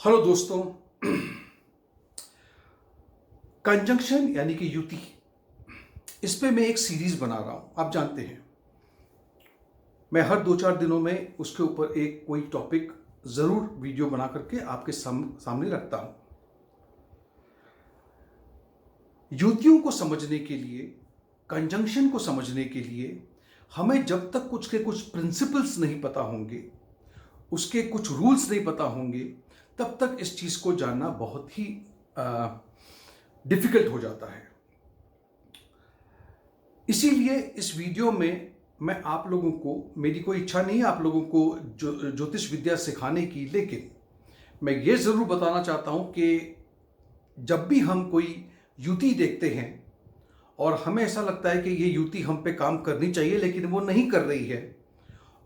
Hello दोस्तों। Conjunction यानी कि युति, इस पे मैं एक सीरीज बना रहा हूं। आप जानते हैं मैं हर 2-4 दिनों में उसके ऊपर एक कोई टॉपिक जरूर वीडियो बना करके आपके सामने रखता हूं। युतियों को समझने के लिए, कंजंक्शन को समझने के लिए हमें जब तक कुछ प्रिंसिपल्स नहीं पता होंगे, उसके कुछ रूल्स नहीं पता होंगे, तब तक इस चीज को जानना बहुत ही डिफिकल्ट हो जाता है। इसीलिए इस वीडियो में मैं आप लोगों को, मेरी कोई इच्छा नहीं है आप लोगों को ज्योतिष विद्या सिखाने की, लेकिन मैं ये जरूर बताना चाहता हूं कि जब भी हम कोई युति देखते हैं और हमें ऐसा लगता है कि ये युति हम पे काम करनी चाहिए लेकिन वो नहीं कर रही है,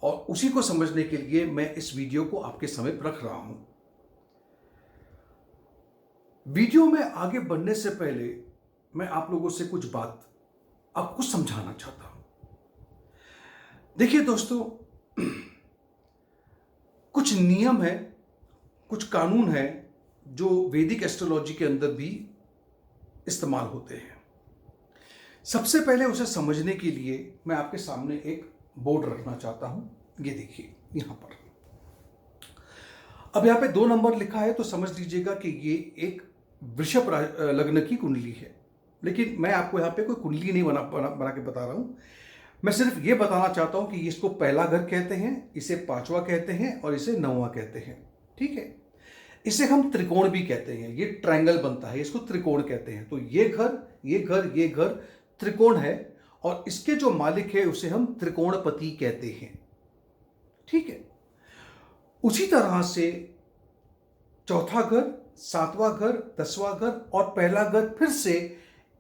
और उसी को समझने के लिए मैं इस वीडियो को आपके समय पर रख रहा हूं। वीडियो में आगे बढ़ने से पहले मैं आप लोगों से कुछ बात आपको समझाना चाहता हूं। देखिए दोस्तों, कुछ नियम है, कुछ कानून है जो वैदिक एस्ट्रोलॉजी के अंदर भी इस्तेमाल होते हैं। सबसे पहले उसे समझने के लिए मैं आपके सामने एक बोर्ड रखना चाहता हूं। ये देखिए यहां पर, अब यहां पे 2 नंबर लिखा है, तो समझ लीजिएगा कि ये एक वृषभ लग्न की कुंडली है। लेकिन मैं आपको यहाँ पे कोई कुंडली नहीं बना के बता रहा हूँ। मैं सिर्फ ये बताना चाहता हूँ कि इसको पहला घर कहते हैं, इसे 5वां कहते हैं और इसे 9वां कहते हैं। ठीक है, इसे हम त्रिकोण भी कहते हैं। ये ट्रायंगल बनता है, इसको त्रिकोण कहते हैं। तो ये घर, ये घर, ये घर त्रिकोण है, और इसके जो मालिक है उसे हम त्रिकोणपति कहते हैं। ठीक है, उसी तरह से चौथा घर, 7वां घर, 10वां घर और पहला घर फिर से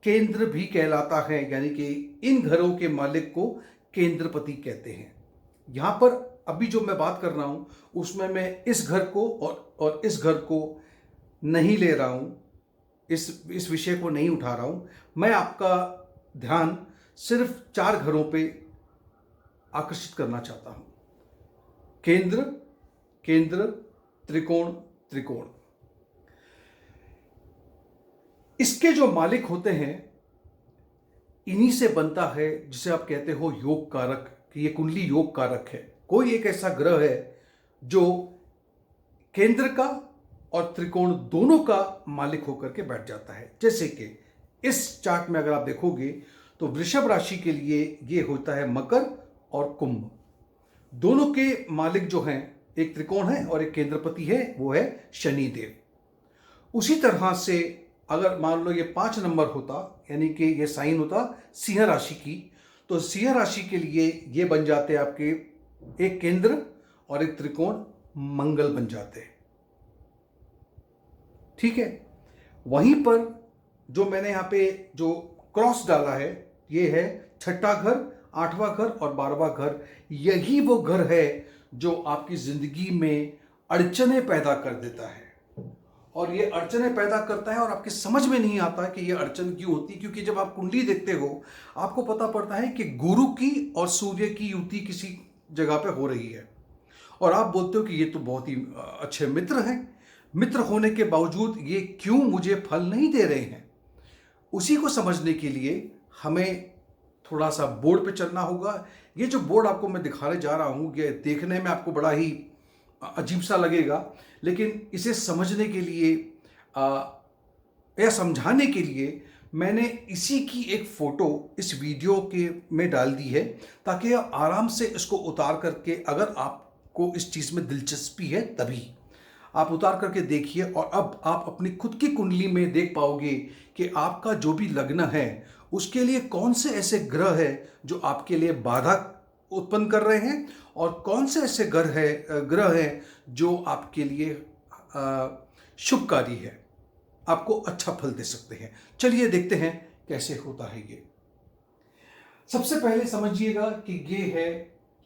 केंद्र भी कहलाता है, यानी कि इन घरों के मालिक को केंद्रपति कहते हैं। यहां पर अभी जो मैं बात कर रहा हूं उसमें मैं इस घर को और इस घर को नहीं ले रहा हूं, इस विषय को नहीं उठा रहा हूं। मैं आपका ध्यान सिर्फ 4 घरों पे आकर्षित करना चाहता हूं। केंद्र, केंद्र, त्रिकोण, त्रिकोण। इसके जो मालिक होते हैं इन्हीं से बनता है जिसे आप कहते हो योग कारक, कि ये कुंडली योग कारक है। कोई एक ऐसा ग्रह है जो केंद्र का और त्रिकोण दोनों का मालिक होकर के बैठ जाता है। जैसे कि इस चार्ट में अगर आप देखोगे तो वृषभ राशि के लिए ये होता है मकर और कुंभ। दोनों के मालिक जो हैं, एक त्रिकोण है और एक केंद्रपति है, वो है शनिदेव। उसी तरह से अगर मान लो ये 5 नंबर होता, यानी कि ये साइन होता सिंह राशि की, तो सिंह राशि के लिए ये बन जाते आपके एक केंद्र और एक त्रिकोण, मंगल बन जाते हैं। ठीक है, वहीं पर जो मैंने यहां पे जो क्रॉस डाला है, ये है 6ठा घर, 8वां घर और 12वां घर। यही वो घर है जो आपकी जिंदगी में अड़चने पैदा कर देता है, और ये अड़चने पैदा करता है और आपके समझ में नहीं आता कि ये अड़चन क्यों होती। क्योंकि जब आप कुंडली देखते हो आपको पता पड़ता है कि गुरु की और सूर्य की युति किसी जगह पे हो रही है, और आप बोलते हो कि ये तो बहुत ही अच्छे मित्र हैं, मित्र होने के बावजूद ये क्यों मुझे फल नहीं दे रहे हैं। उसी को समझने के लिए हमें थोड़ा सा बोर्ड पे चलना होगा। ये जो बोर्ड आपको मैं दिखाने जा रहा हूं, ये देखने में आपको बड़ा ही अजीब सा लगेगा, लेकिन इसे समझने के लिए या समझाने के लिए मैंने इसी की एक फोटो इस वीडियो के में डाल दी है, ताकि आप आराम से इसको उतार करके, अगर आपको इस चीज़ में दिलचस्पी है तभी आप उतार करके देखिए, और अब आप अपनी खुद की कुंडली में देख पाओगे कि आपका जो भी लग्न है उसके लिए कौन से ऐसे ग्रह है जो आपके लिए बाधा उत्पन्न कर रहे हैं, और कौन से ऐसे ग्रह हैं जो आपके लिए शुभकारी है, आपको अच्छा फल दे सकते हैं। चलिए देखते हैं कैसे होता है ये। सबसे पहले समझिएगा कि ये है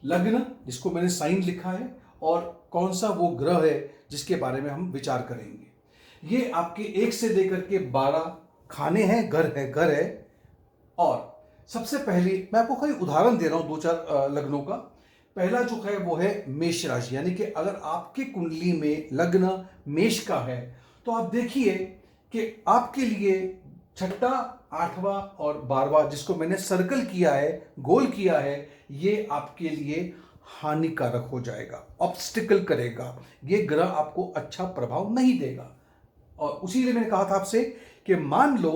लग्न, जिसको मैंने साइन लिखा है, और कौन सा वो ग्रह है जिसके बारे में हम विचार करेंगे। ये आपके 1 से लेकर के 12 खाने हैं, घर है। और सबसे पहले मैं आपको कोई उदाहरण दे रहा हूं 2-4 लग्नों का, पहला जो है वो है मेष राशि, यानी कि अगर आपकी कुंडली में लग्न मेष का है तो आप देखिए कि आपके लिए छठा, आठवां और 12वां जिसको मैंने सर्कल किया है, गोल किया है, ये आपके लिए हानिकारक हो जाएगा, ऑब्स्टिकल करेगा, ये ग्रह आपको अच्छा प्रभाव नहीं देगा। और उसी लिए मैंने कहा था आपसे कि मान लो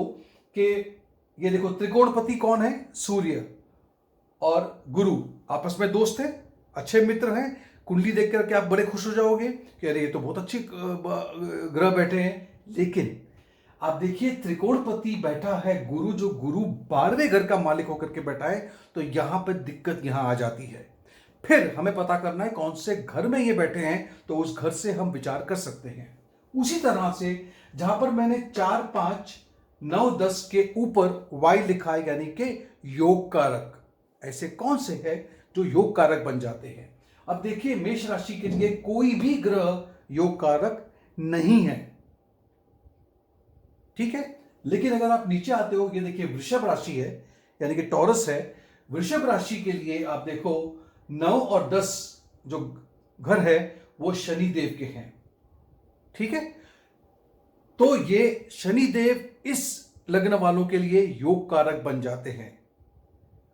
कि ये देखो त्रिकोणपति कौन है, सूर्य और गुरु आपस में दोस्त हैं, अच्छे मित्र हैं। कुंडली देख करके आप बड़े खुश हो जाओगे कि अरे ये तो बहुत अच्छे ग्रह बैठे हैं। लेकिन आप देखिए त्रिकोणपति बैठा है गुरु, जो गुरु 12वें घर का मालिक होकर के बैठा है, तो यहां पर दिक्कत यहां आ जाती है। फिर हमें पता करना है कौन से घर में ये बैठे हैं, तो उस घर से हम विचार कर सकते हैं। उसी तरह से जहां पर मैंने 4, 5, 9, 10 के ऊपर वाई लिखा है, यानी कि योग कारक, ऐसे कौन से हैं जो योग कारक बन जाते हैं। अब देखिए मेष राशि के लिए कोई भी ग्रह योग कारक नहीं है, ठीक है। लेकिन अगर आप नीचे आते हो, ये देखिए वृषभ राशि है, यानी कि टॉरस है। वृषभ राशि के लिए आप देखो 9 और 10 जो घर है वो शनि देव के हैं, ठीक है। तो ये शनि देव इस लग्न वालों के लिए योग कारक बन जाते हैं।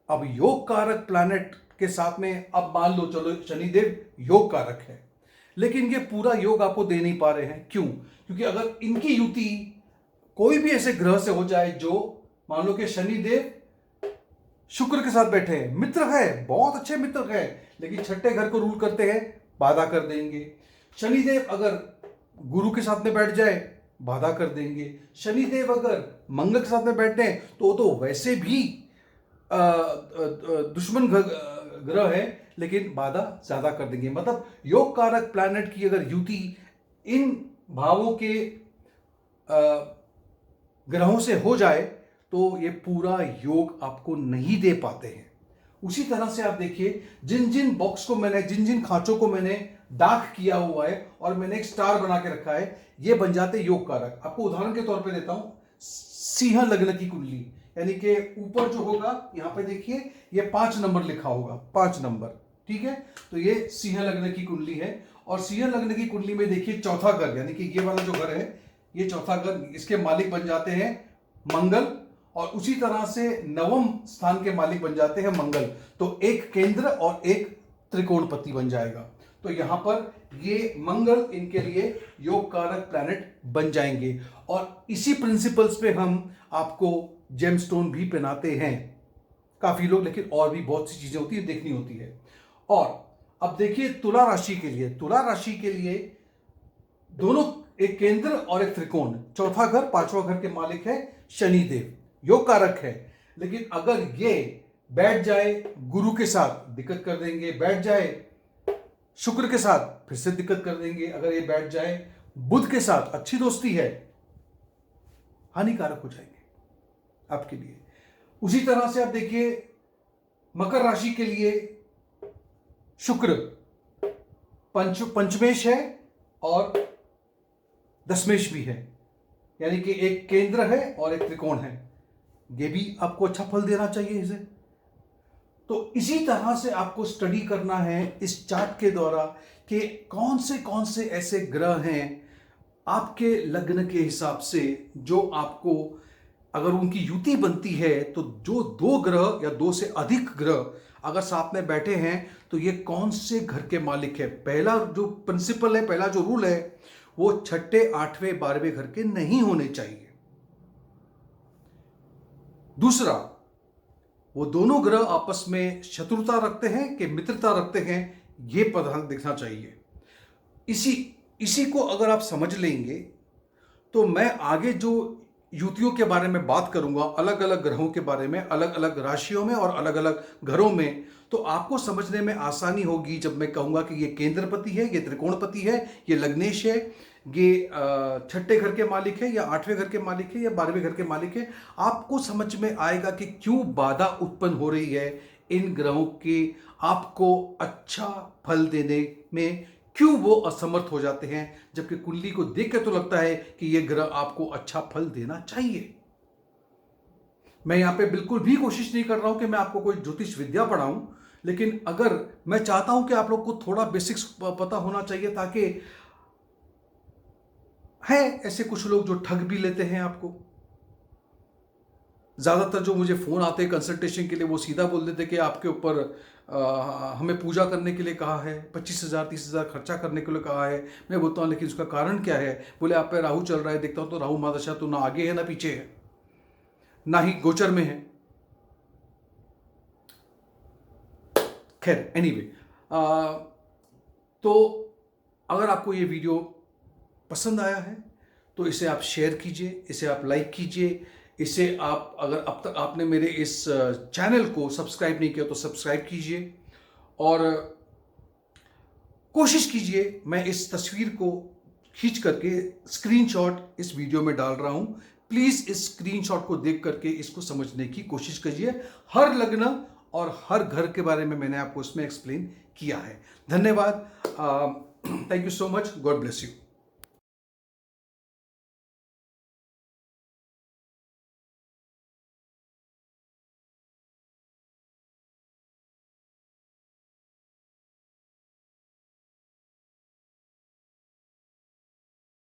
अब योग कारक प्लैनेट के साथ में अब मान लो चलो शनिदेव योग कारक है, लेकिन ये पूरा योग आपको दे नहीं पा रहे हैं। क्यों? क्योंकि अगर इनकी युति कोई भी ऐसे ग्रह से हो जाए जो मान लो कि शनिदेव शुक्र के साथ बैठे हैं, मित्र है, बहुत अच्छे मित्र है, लेकिन छठे घर को रूल करते हैं, बाधा कर देंगे। शनिदेव अगर गुरु के साथ में बैठ जाए, बाधा कर देंगे। शनिदेव अगर मंगल के साथ में बैठते हैं तो वैसे भी दुश्मन ग्रह है, लेकिन बाधा ज्यादा कर देंगे। मतलब योग कारक प्लैनेट की अगर युति इन भावों के ग्रहों से हो जाए तो ये पूरा योग आपको नहीं दे पाते हैं। उसी तरह से आप देखिए जिन जिन बॉक्स को मैंने, जिन जिन खांचों को मैंने दाग किया हुआ है और मैंने एक स्टार बना के रखा है, ये बन जाते योग कारक। आपको उदाहरण के तौर पे देता हूं, सिंह लग्न की कुंडली, यानी कि ऊपर जो होगा यहां पे देखिए ये 5 नंबर लिखा होगा, 5 नंबर, ठीक है। तो ये सिंह लग्न की कुंडली है। और सिंह लग्न की कुंडली में देखिए चौथा घर, यानी कि ये वाला जो घर है, ये चौथा घर, इसके मालिक बन जाते हैं मंगल, और उसी तरह से नवम स्थान के मालिक बन जाते हैं मंगल। तो एक केंद्र और एक त्रिकोणपति बन जाएगा। तो यहां पर ये मंगल इनके लिए योग कारक प्लैनेट बन जाएंगे। और इसी प्रिंसिपल्स पे हम आपको जेमस्टोन भी पहनाते हैं काफी लोग, लेकिन और भी बहुत सी चीजें होती है, देखनी होती है। और अब देखिए तुला राशि के लिए, तुला राशि के लिए दोनों, एक केंद्र और एक त्रिकोण, चौथा घर, 5वां घर के मालिक है शनिदेव, योग कारक है। लेकिन अगर ये बैठ जाए गुरु के साथ दिक्कत कर देंगे, बैठ जाए शुक्र के साथ फिर से दिक्कत कर देंगे, अगर ये बैठ जाए बुध के साथ, अच्छी दोस्ती है, हानिकारक हो जाएंगे आपके लिए। उसी तरह से आप देखिए मकर राशि के लिए शुक्र पंचमेश है और दशमेश भी है, यानी कि एक केंद्र है और एक त्रिकोण है, ये भी आपको अच्छा फल देना चाहिए इसे। तो इसी तरह से आपको स्टडी करना है इस चार्ट के द्वारा कि कौन से ऐसे ग्रह हैं आपके लग्न के हिसाब से जो आपको, अगर उनकी युति बनती है तो जो 2 ग्रह या 2 से अधिक ग्रह अगर साथ में बैठे हैं तो ये कौन से घर के मालिक है। पहला जो प्रिंसिपल है, पहला जो रूल है, वो छठे, 8वें, 12वें घर के नहीं होने चाहिए। दूसरा, वो दोनों ग्रह आपस में शत्रुता रखते हैं कि मित्रता रखते हैं, ये पता दिखना चाहिए। इसी को अगर आप समझ लेंगे तो मैं आगे जो युतियों के बारे में बात करूंगा, अलग अलग ग्रहों के बारे में, अलग अलग राशियों में और अलग अलग घरों में, तो आपको समझने में आसानी होगी जब मैं कहूंगा कि ये केंद्रपति है, ये त्रिकोणपति है, ये लग्नेश है, ये छठे घर के मालिक है या 8वें घर के मालिक है या 12वें घर के मालिक है। आपको समझ में आएगा कि क्यों बाधा उत्पन्न हो रही है इन ग्रहों के, आपको अच्छा फल देने में क्यों वो असमर्थ हो जाते हैं, जबकि कुंडली को देख के तो लगता है कि ये ग्रह आपको अच्छा फल देना चाहिए। मैं यहां पे बिल्कुल भी कोशिश नहीं कर रहा हूं कि मैं आपको कोई ज्योतिष विद्या पढ़ाऊं, लेकिन अगर मैं चाहता हूं कि आप लोग को थोड़ा बेसिक्स पता होना चाहिए, ताकि है ऐसे कुछ लोग जो ठग भी लेते हैं आपको। ज़्यादातर जो मुझे फ़ोन आते हैं कंसल्टेशन के लिए, वो सीधा बोल देते कि आपके ऊपर हमें पूजा करने के लिए कहा है, 25,000 30,000 खर्चा करने के लिए कहा है। मैं बोलता हूँ लेकिन उसका कारण क्या है? बोले आप पे राहु चल रहा है। देखता हूँ तो राहु महादशा तो ना आगे है ना पीछे है, ना ही गोचर में है। खैर एनीवे, तो अगर आपको ये वीडियो पसंद आया है तो इसे आप शेयर कीजिए, इसे आप लाइक कीजिए, इसे आप, अगर अब तक आपने मेरे इस चैनल को सब्सक्राइब नहीं किया तो सब्सक्राइब कीजिए, और कोशिश कीजिए, मैं इस तस्वीर को खींच करके स्क्रीनशॉट इस वीडियो में डाल रहा हूं, प्लीज इस स्क्रीनशॉट को देख करके इसको समझने की कोशिश कीजिए। हर लग्न और हर घर के बारे में मैंने आपको इसमें एक्सप्लेन किया है। धन्यवाद, thank you so much, God bless you.